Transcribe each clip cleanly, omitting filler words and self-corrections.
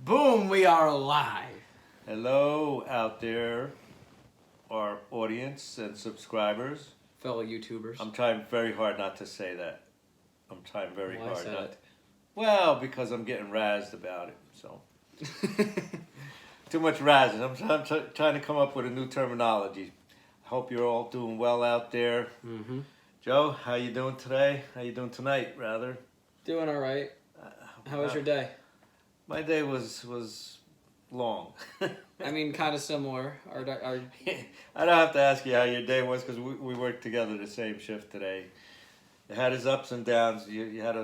Boom, we are live. Hello out there, our audience and subscribers. Fellow YouTubers. I'm trying very hard not to say that. I'm trying very Why hard say not it? to. Well, because I'm getting razzed about it, so. Too much razzing. I'm trying to come up with a new terminology. I hope you're all doing well out there. Mm-hmm. Joe, how you doing today? How you doing tonight, rather? Doing all right. How was your day? My day was long. I mean, kind of similar. Our I don't have to ask you how your day was because we worked together the same shift today. It had its ups and downs. You had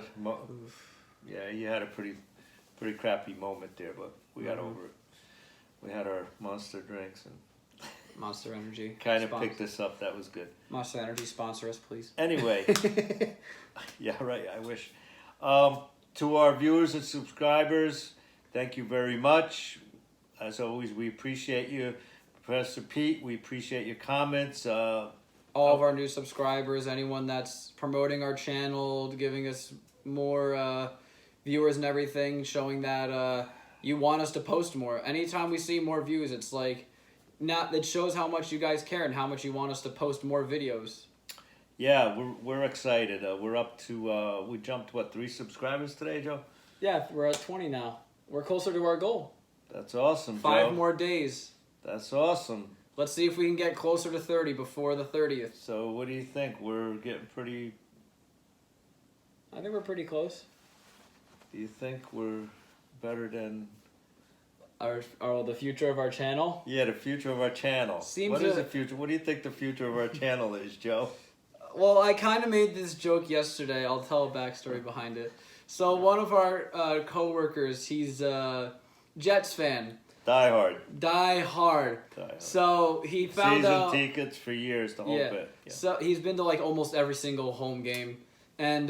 you had a pretty crappy moment there, but we got over it. We had our Monster drinks and Monster Energy. kind of picked us up. That was good. Monster Energy, sponsor us, please. Anyway, yeah, right. I wish. To our viewers and subscribers, thank you very much. As always, we appreciate you. Professor Pete, we appreciate your comments. All of our new subscribers, anyone that's promoting our channel, giving us more viewers and everything, showing that you want us to post more. Anytime we see more views, it's like, it shows how much you guys care and how much you want us to post more videos. Yeah, we're excited. We're up to we jumped 3 subscribers today, Joe? Yeah, we're at 20 now. We're closer to our goal. That's awesome, 5 Joe. more days. That's awesome. Let's see if we can get closer to 30 before the 30th. So what do you think? We're getting pretty... I think we're pretty close. Do you think we're better than... the future of our channel? Yeah, the future of our channel. Seems the future? What do you think the future of our channel is, Joe? Well, I kind of made this joke yesterday. I'll tell a backstory behind it. So one of our co-workers, he's a Jets fan. Die hard. Die hard. So he found out... Season tickets for years, the whole bit. Yeah. So he's been to like almost every single home game. And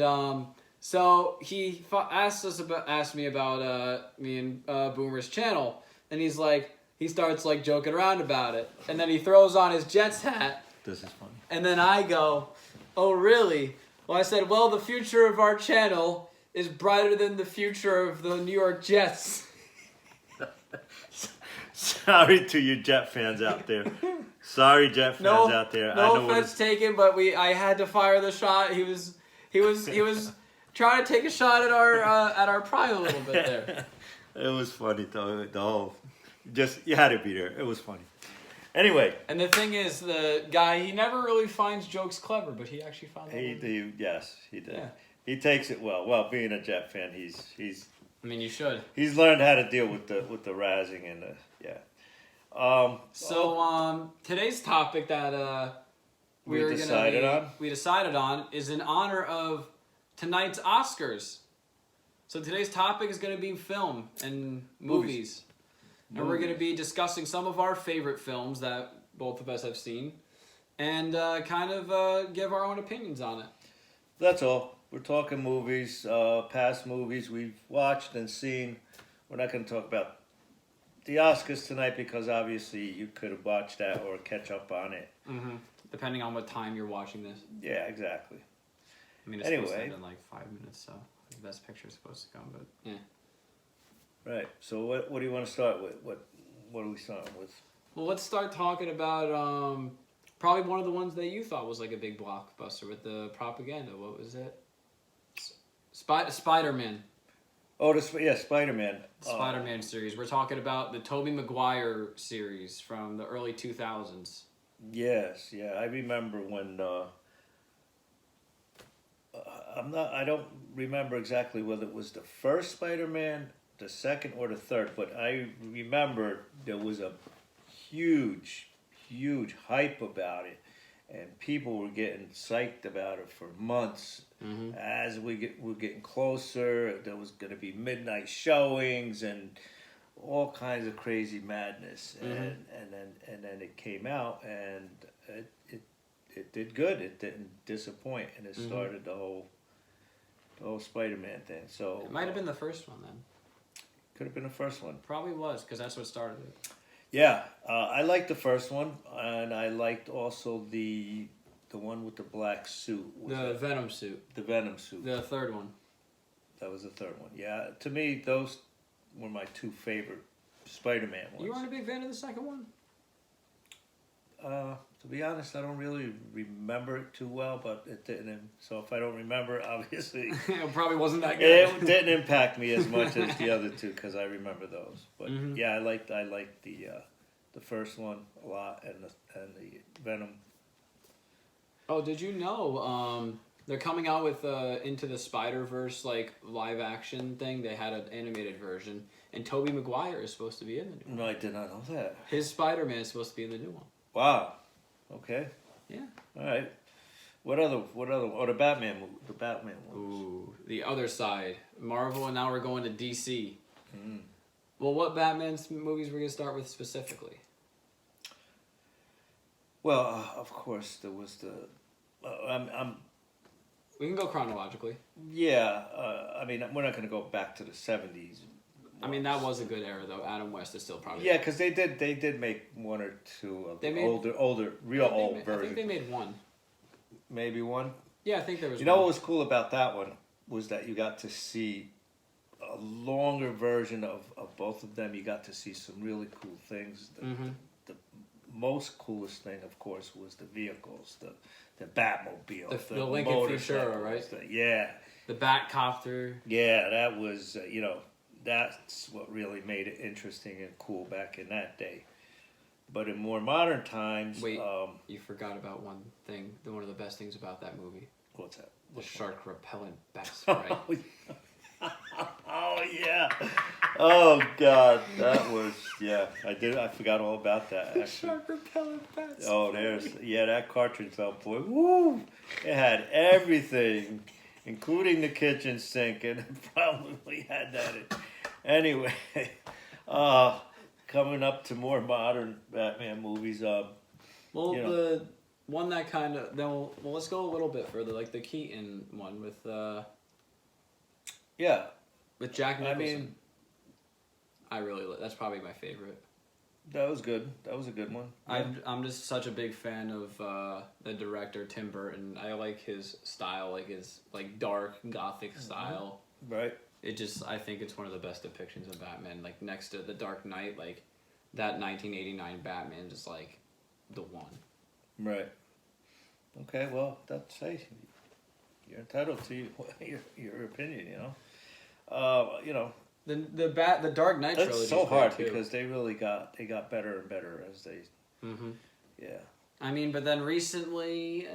so he asked me about me and Boomer's channel. And he starts like joking around about it. And then he throws on his Jets hat. This is funny. And then I go, "Oh, really?" Well, I said, "Well, the future of our channel is brighter than the future of the New York Jets." Sorry to you Jet fans out there. Sorry, Jet fans out there. No offense taken, but I had to fire the shot. He was trying to take a shot at our pride a little bit there. It was funny though. The whole, you had to be there. It was funny. Anyway. And the thing is, the guy, he never really finds jokes clever, but he actually found them. Yes, he did. Yeah. He takes it well. Well, being a Jet fan, he's. I mean, you should. He's learned how to deal with the razzing and today's topic that we decided on is in honor of tonight's Oscars. So today's topic is going to be film and movies. And we're going to be discussing some of our favorite films that both of us have seen and kind of give our own opinions on it. That's all. We're talking movies, past movies we've watched and seen. We're not going to talk about the Oscars tonight because obviously you could have watched that or catch up on it. Mm-hmm. Depending on what time you're watching this. Yeah, exactly. I mean, it's supposed to end in like 5 minutes, so the best picture is supposed to come, but yeah. Right. So what do you want to start with? What are we starting with? Well, let's start talking about probably one of the ones that you thought was like a big blockbuster with the propaganda. What was it? Spider-Man. Oh, Spider-Man. Spider-Man series. We're talking about the Tobey Maguire series from the early 2000s. Yes, yeah. I remember when I don't remember exactly whether it was the first Spider-Man, the second or the third, but I remember there was a huge hype about it, and people were getting psyched about it for months. Mm-hmm. As we're getting closer, there was going to be midnight showings and all kinds of crazy madness, mm-hmm. and then it came out and it did good. It didn't disappoint, and it mm-hmm. started the whole Spider-Man thing. So it might have been the first one then. Could have been the first one. Probably was, because that's what started it. Yeah, I liked the first one, and I liked also the one with the black suit. The Venom suit. The Venom suit. The third one. That was the third one. Yeah, to me, those one of my two favorite Spider-Man ones. You weren't a big fan of the second one? To be honest, I don't really remember it too well, but it didn't. So if I don't remember, obviously, it probably wasn't that good. It didn't impact me as much as the other two because I remember those. But yeah, I liked the first one a lot, and the Venom. Oh, did you know they're coming out with Into the Spider-Verse like live action thing? They had an animated version, and Tobey Maguire is supposed to be in the new one. No, I did not know that. His Spider-Man is supposed to be in the new one. Wow. Okay. Yeah. All right. What other? Oh, the Batman ones. Ooh, the other side, Marvel, and now we're going to DC. Well, what Batman's movies we're gonna start with specifically? Well, of course, there was the. We can go chronologically. Yeah, I mean, we're not going to go back to the 70s. I mean, that was a good era, though. Adam West is still probably... Yeah, because they did make one or two of the older, real old versions. I think they made one. Maybe one? Yeah, I think there was one. You know what was cool about that one? Was that you got to see a longer version of both of them. You got to see some really cool things. The most coolest thing, of course, was the vehicles. The Batmobile. The Lincoln Futura, right? Yeah. The Batcopter. Yeah, that was, that's what really made it interesting and cool back in that day. But in more modern times... Wait, you forgot about one thing. One of the best things about that movie. What's that? The shark repellent bat spray. Oh, yeah. Oh, God. That was... Yeah, I forgot all about that, actually. The shark repellent bat spray. Oh, that cartridge felt, boy. Woo! It had everything, including the kitchen sink, and it probably had that in. Anyway, coming up to more modern Batman movies. The one that kind of... Well, let's go a little bit further, like the Keaton one with... Yeah. With Jack Nicholson. I mean... That's probably my favorite. That was good. That was a good one. Yeah. I'm just such a big fan of the director, Tim Burton. I like his style, like his dark, gothic style. Right. I think it's one of the best depictions of Batman. Like, next to The Dark Knight, like, that 1989 Batman is, like, the one. Right. Okay, well, you're entitled to your opinion, The Dark Knight trilogy. That's so hard because they got better and better as they... Yeah. I mean, but then recently...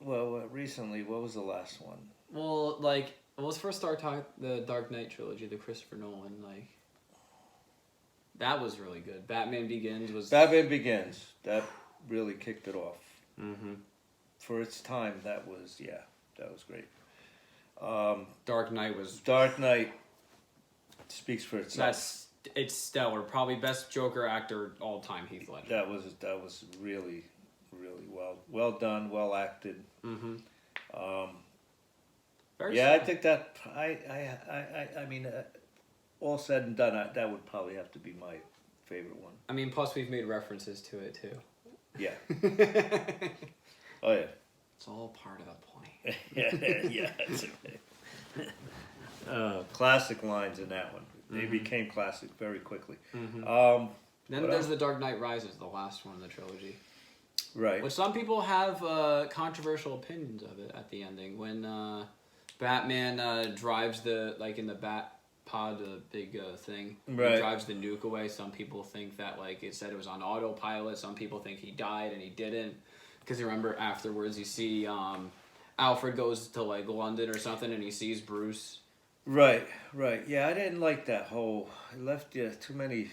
recently, what was the last one? Well, let's first start talking the Dark Knight trilogy, the Christopher Nolan, that was really good. Batman Begins. That really kicked it off. For its time, that was great. Dark Knight speaks for itself. It's stellar. Probably best Joker actor all time, Heath Ledger. That was really, really well done, well acted. I think that I mean, all said and done, that would probably have to be my favorite one. I mean, plus we've made references to it too. Yeah. Oh yeah. It's all part of the point. Yeah. Classic lines in that one. They became classic very quickly. Then there's The Dark Knight Rises, the last one in the trilogy. Right. Which some people have controversial opinions of it at the ending. When Batman drives in the Bat pod, the big thing, right. He drives the nuke away. Some people think that it said it was on autopilot. Some people think he died and he didn't. Because you remember afterwards you see Alfred goes to London or something and he sees Bruce. Right. Yeah, I didn't like that whole... It left too many...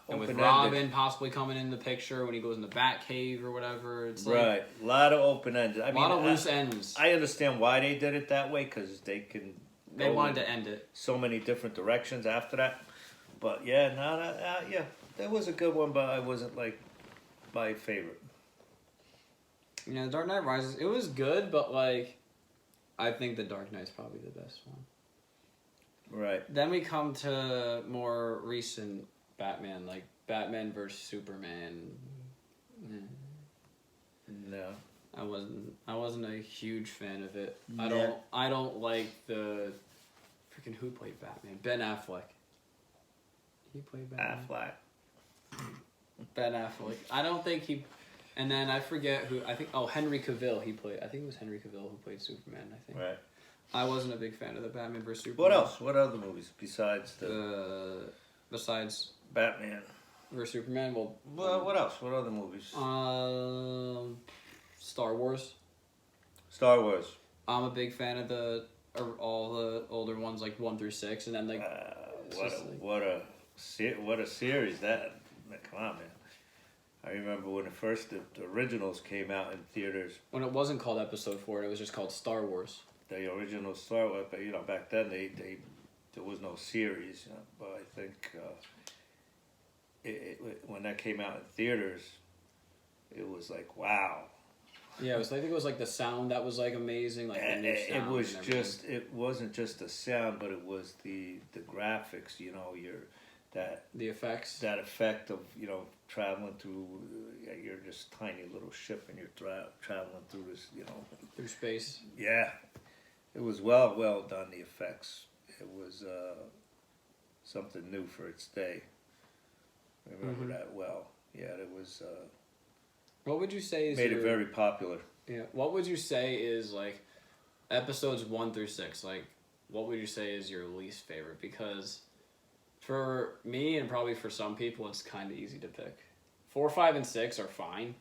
And with Robin possibly coming in the picture when he goes in the Batcave or whatever. It's right. A lot of open-ended. A lot of loose ends. I understand why they did it that way, because they wanted to end it. So many different directions after that. But yeah, that was a good one, but I wasn't my favorite. The Dark Knight Rises, it was good, but I think The Dark Knight's probably the best one. Right. Then we come to more recent Batman, like Batman vs Superman. No. I wasn't a huge fan of it. I don't like the Freaking who played Batman? Ben Affleck. He played Batman. Ben Affleck. I don't think he... And then I forget who... I think... Oh, Henry Cavill. He played... I think it was Henry Cavill who played Superman, I think. Right. I wasn't a big fan of the Batman vs. Superman. What else? What other movies besides besides Batman vs. Superman? Well, what else? What other movies? Star Wars. Star Wars. I'm a big fan of all the older ones, like 1 through 6, and then like what a series that! Come on, man. I remember when the originals came out in theaters. When it wasn't called Episode 4, it was just called Star Wars. The original Star Wars, but back then there was no series. But I think when that came out in theaters, it was like wow. Yeah, I think it was like the sound that was like amazing, like the new sound. It wasn't just the sound, but it was the graphics. The effects. That effect of traveling through. You're just tiny little ship and you're traveling through this. Through space. Yeah, it was well done. The effects. It was something new for its day. I remember that well. Yeah, it was. What would you say is made it very popular? Yeah. What would you say is like episodes 1 through 6? Like, what would you say is your least favorite? Because for me and probably for some people, it's kind of easy to pick. 4, 5, and 6 are fine.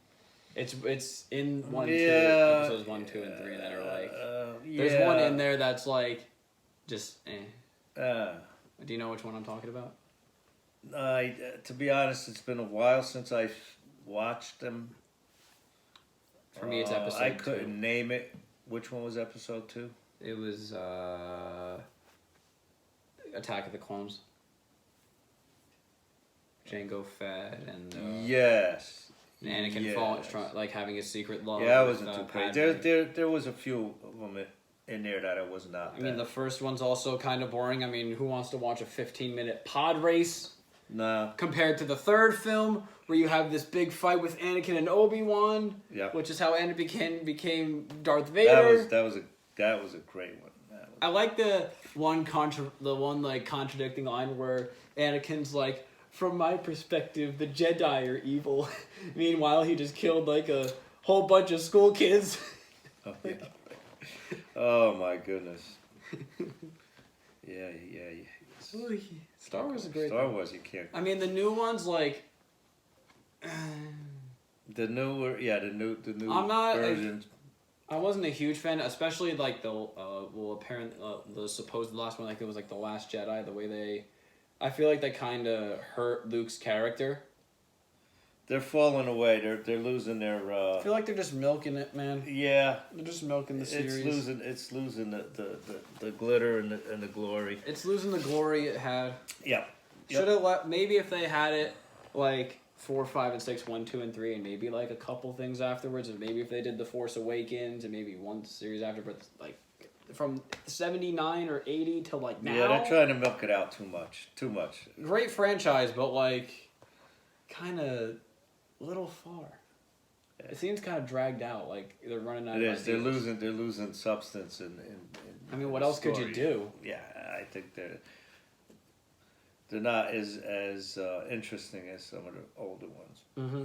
It's in 1, 2 episodes 1, 2, and 3 that are like. There's one in there that's like, just Do you know which one I'm talking about? To be honest, it's been a while since I've watched them. For me, it's episode 2. I couldn't name it. Which one was episode 2? It was Attack of the Clones. Jango Fett and yes, and Anakin like having his secret love. Yeah, I wasn't too crazy. There was a few of them in there that I was not. I mean, the first one's also kind of boring. I mean, who wants to watch a 15-minute pod race? No. Compared to the third film, where you have this big fight with Anakin and Obi-Wan, which is how Anakin became Darth Vader. That was a great one. I like the one contradicting line where Anakin's like, from my perspective, the Jedi are evil. Meanwhile, he just killed like a whole bunch of school kids. Oh, yeah. Oh my goodness. Yeah. Star Wars is great. Star Wars, you can't. I mean, the new ones like. The new I'm not. versions. I wasn't a huge fan, especially like the supposed last one. Like it was like The Last Jedi. The way I feel like they kind of hurt Luke's character. They're falling away. They're losing their. I feel like they're just milking it, man. Yeah, they're just milking the series. It's losing the glitter and the glory. It's losing the glory it had. Yeah. Should have maybe if they had it like 4, 5, and 6, 1, 2, and 3, and maybe like a couple things afterwards, and maybe if they did The Force Awakens and maybe one series after, but like from 79 or 80 to like now. Yeah, they're trying to milk it out too much. Great franchise, but like kind of little far. Yeah. It seems kind of dragged out. Like they're running out. It is. They're losing substance in I mean, what else could you do? Yeah, I think they're not as interesting as some of the older ones. Mm-hmm.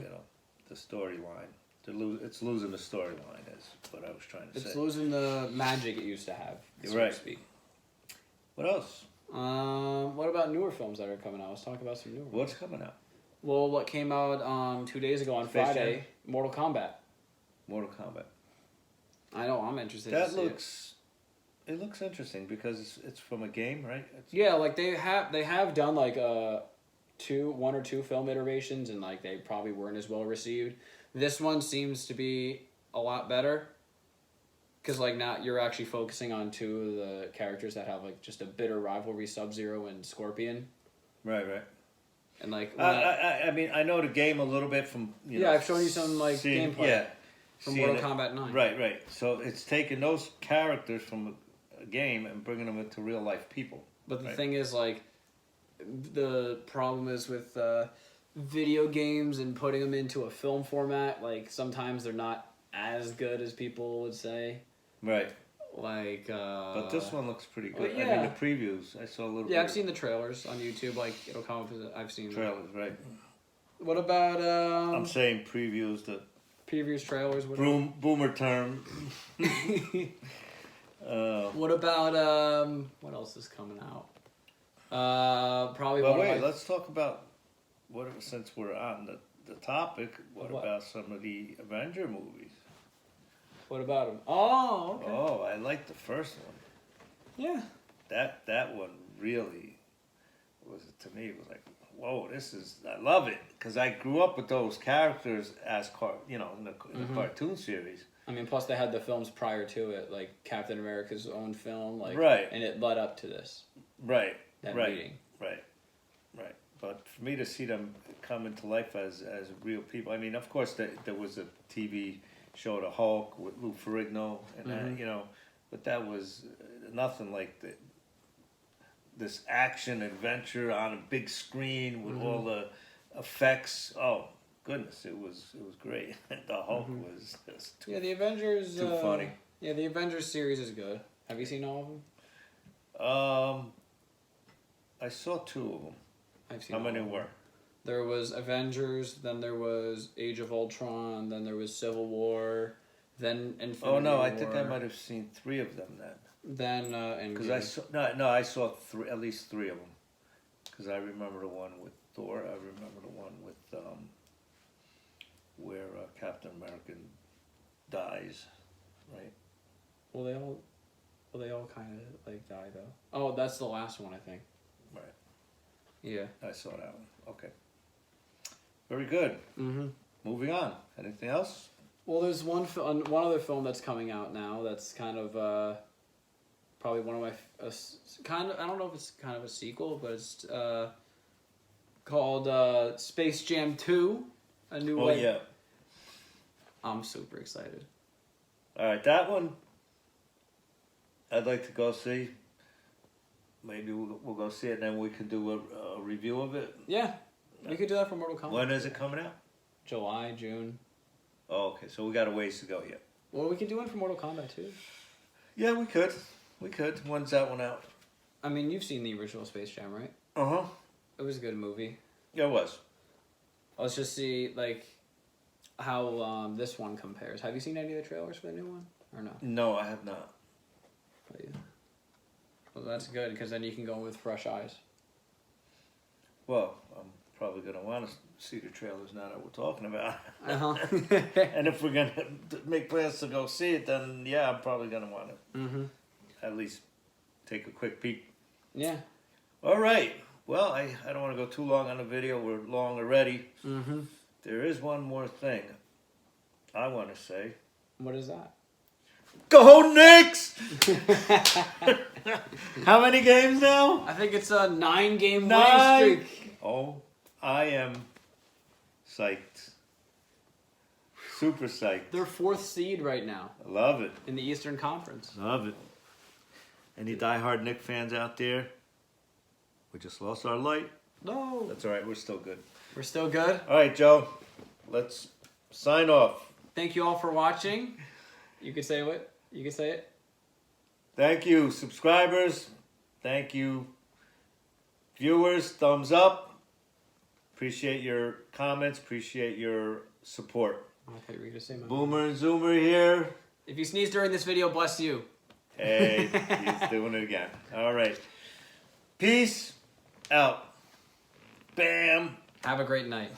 The storyline. It's losing the storyline. Is what I was trying to say. It's losing the magic it used to have. You're right. To speak. What else? What about newer films that are coming out? Let's talk about some newer ones. What's coming out? Well, what came out 2 days ago on Friday? Mortal Kombat. Mortal Kombat. I know. I'm interested. It looks interesting because it's from a game, right? Yeah, like they have done like 1 or 2 film iterations, and like they probably weren't as well received. This one seems to be a lot better because like now you're actually focusing on 2 of the characters that have like just a bitter rivalry, Sub-Zero and Scorpion. Right. And like I mean, I know the game a little bit from I've shown you some like gameplay from Mortal Kombat 9. Right. So it's taking those characters from a game and bringing them into real life people. But the thing is, like, the problem is with video games and putting them into a film format. Like sometimes they're not as good as people would say. Right. Like, But this one looks pretty good. yeah. I mean, the previews, I saw a little bit. Yeah, I've seen the trailers on YouTube. Like, it'll come up as I've seen trailers, right? What about, I'm saying previews, the previews, trailers, whatever. boomer term. What about, what else is coming out? Probably But one wait, of my... let's talk about, since we're on the topic, what about some of the Avenger movies? What about them? Oh, okay. Oh, I like the first one. Yeah. That one really was, to me, it was like, whoa, I love it. Because I grew up with those characters as, in the cartoon series. I mean, plus they had the films prior to it, like Captain America's own film. Like, right. And it led up to this. Right. That right. meeting. Right. Right. But for me to see them come into life as real people, I mean, of course, there was a TV show, The Hulk, with Lou Ferrigno, and but that was nothing like this action adventure on a big screen with all the effects. Oh goodness, it was great. The Hulk was just the Avengers. Too funny. Yeah, the Avengers series is good. Have you seen all of them? I saw 2 of them. I've seen. How many were? There was Avengers, then there was Age of Ultron, then there was Civil War, then Infinity War. Oh no, I think I might have seen 3 of them then. Then because I saw I saw at least 3 of them. Because I remember the one with Thor. I remember the one with where Captain America dies, right? Well, they all kind of like die though. Oh, that's the last one, I think. Right. Yeah. I saw that one. Okay. Very good. Moving on. Anything else? Well, there's one other film that's coming out now. That's kind of probably one of my kind of. I don't know if it's kind of a sequel, but it's called Space Jam 2: A New Way. Oh yeah. I'm super excited. All right, that one I'd like to go see. Maybe we'll go see it, and then we can do a review of it. Yeah, we could do that for Mortal Kombat. When is it coming out? July, June. Oh, okay, so we got a ways to go yet. Well, we could do one for Mortal Kombat too. Yeah, we could. When's that one out? I mean, you've seen the original Space Jam, right? Uh-huh. It was a good movie. Yeah, it was. Let's just see, like, how this one compares. Have you seen any of the trailers for the new one, or no? No, I have not. Oh, yeah. Well, that's good, because then you can go in with fresh eyes. Well, I'm probably going to want to see the trailers now that we're talking about it. Uh-huh. And if we're going to make plans to go see it, then yeah, I'm probably going to want to at least take a quick peek. Yeah. All right. Well, I don't want to go too long on the video. We're long already. There is one more thing I want to say. What is that? Go Knicks! How many games now? I think it's a 9-game winning streak. Oh, I am psyched. Super psyched. They're 4th seed right now. I love it. In the Eastern Conference. Love it. Any diehard Knicks fans out there? We just lost our light. No. That's all right. We're still good. We're still good? All right, Joe. Let's sign off. Thank you all for watching. You can say what? You can say it. Thank you, subscribers. Thank you, viewers. Thumbs up. Appreciate your comments. Appreciate your support. Oh, I thought you were going to say my Boomer and Zoomer here. If you sneeze during this video, bless you. Hey, he's doing it again. All right. Peace out. Bam. Have a great night.